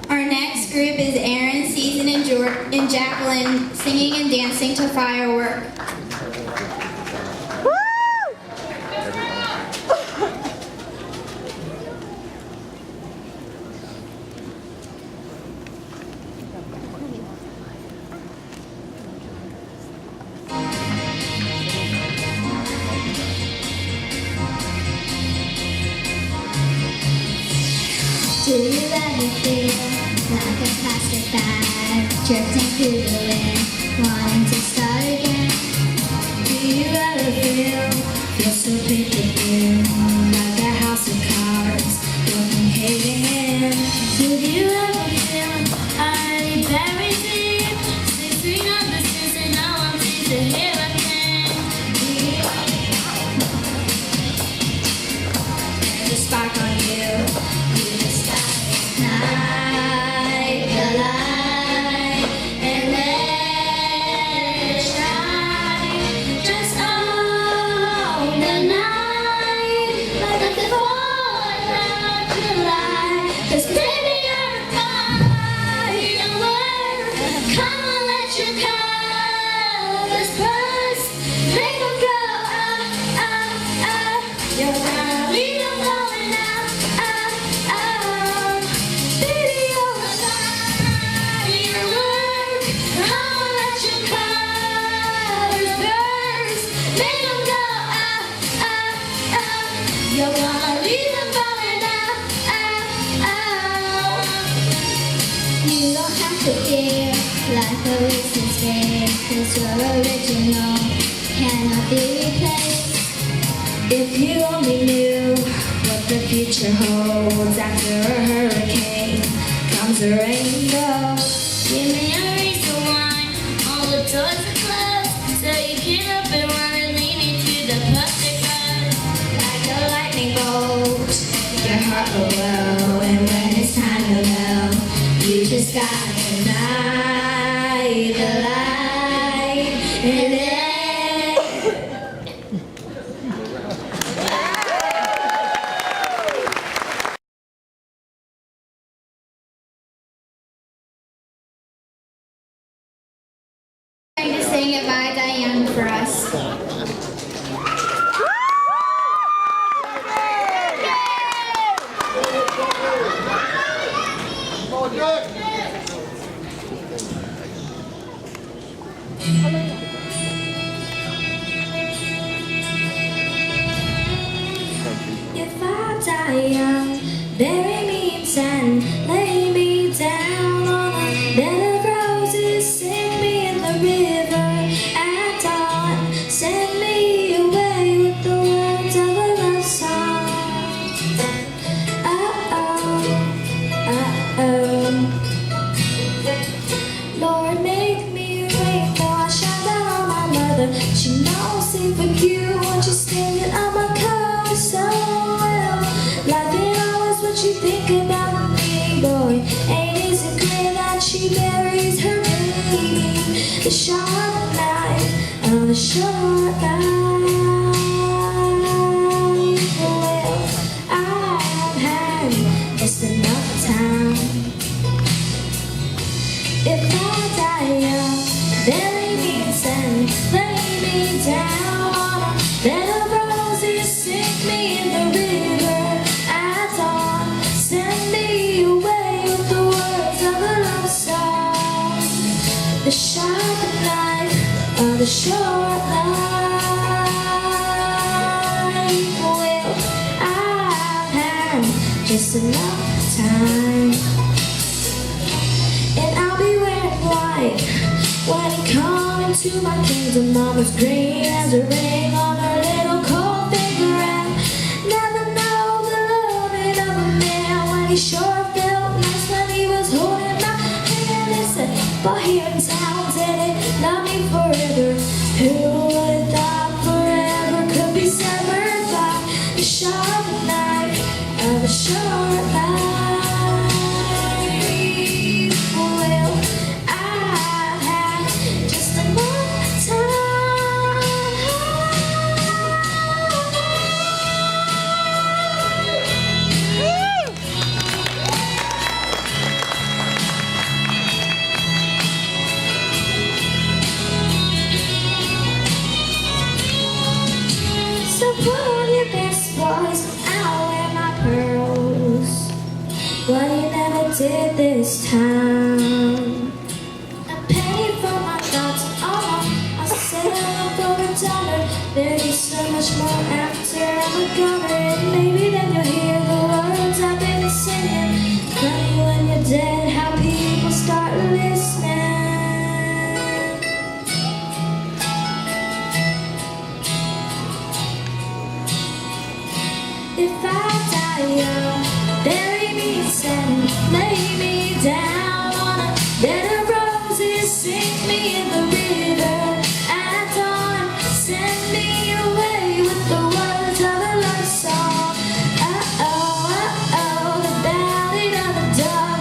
Our next group is Aaron, Season, and Jacqueline singing and dancing to Firework. Do you ever feel like a plastic bag drifting through the wind, wanting to start again? Do you ever feel so big with you, like a house of cards, broken caving in? Did you ever feel already buried deep, 6 feet under since and no one seems to hear again? There's a spark on you. Night, the light, and let it shine. Just on the night, like the 4th of July. 'Cause baby, you're a firework. Come on, let your colors burst. Make 'em go ah, ah, ah. You're gonna leave 'em going out, ah, ah. Baby, you're a firework. Come on, let your colors burst. Make 'em go ah, ah, ah. You're gonna leave 'em going out, ah, ah. You don't have to feel like a recent spring, 'cause you're original, cannot be replaced. If you only knew what the future holds, after a hurricane comes a rainbow. Give me a reason why all the doors are closed, so you get up and run and lead me to the perfect road. Like a lightning bolt, your heart will glow, and when it's time to know, you just gotta ignite the light, and then Going to sing it by Diane for us. if I die young, bury me in sand, lay me down on a bed of roses, sink me in the river at dawn, send me away with the words of a love song. Lord, make me a rainbow, I shine down on my mother. She knows if for you, won't you stand it on my cover so well? Life ain't always what you think about me, boy. Ain't is it clear that she buries her baby? The sharp knife of the short life. Well, I've had just enough time. If I die young, bury me in sand, lay me down on a bed of roses, sink me in the river at dawn, send me away with the words of a love song. The sharp knife of the short life. Well, I've had just enough time. And I'll be wearing white when I come into my kingdom. Mama's green as a ring on her little cold finger. And never know the loving of a man when he sure felt nice when he was holding my hand. He said, but here in town, did it love me forever? Who would have thought forever could be severed by the sharp knife of a short life? haunted this town. A penny for my thoughts, I settle for $1. There'll be so much more after I'm gone, and maybe then you'll hear the words I've been singing. Funny when you're dead, how people start listening. If I die young, bury me sad, lay me down on a bed of roses, sink me in the river at dawn, send me away with the words of a love song. The ballad of the dog.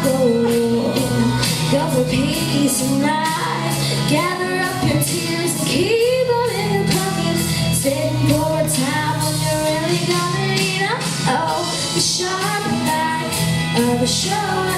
Go for peace and life, gather up your tears and keep them in your pockets, sitting for a time when you're really gonna need them. Oh, the sharp light of a show.